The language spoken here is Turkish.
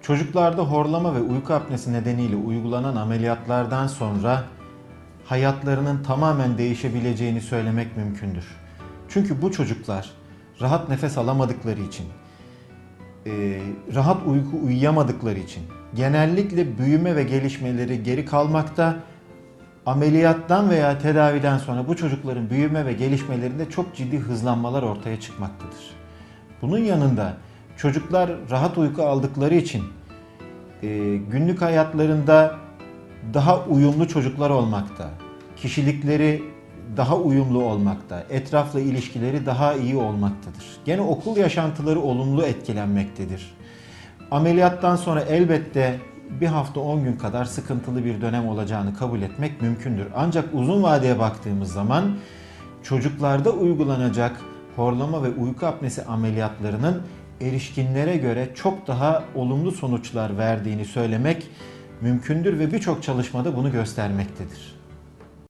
Çocuklarda horlama ve uyku apnesi nedeniyle uygulanan ameliyatlardan sonra hayatlarının tamamen değişebileceğini söylemek mümkündür. Çünkü bu çocuklar rahat nefes alamadıkları için, rahat uyku uyuyamadıkları için genellikle büyüme ve gelişmeleri geri kalmakta. Ameliyattan veya tedaviden sonra bu çocukların büyüme ve gelişmelerinde çok ciddi hızlanmalar ortaya çıkmaktadır. Bunun yanında çocuklar rahat uyku aldıkları için günlük hayatlarında daha uyumlu çocuklar olmakta, kişilikleri daha uyumlu olmakta, etrafla ilişkileri daha iyi olmaktadır. Gene okul yaşantıları olumlu etkilenmektedir. Ameliyattan sonra elbette bir hafta 10 gün kadar sıkıntılı bir dönem olacağını kabul etmek mümkündür. Ancak uzun vadeye baktığımız zaman çocuklarda uygulanacak horlama ve uyku apnesi ameliyatlarının erişkinlere göre çok daha olumlu sonuçlar verdiğini söylemek mümkündür ve birçok çalışmada bunu göstermektedir.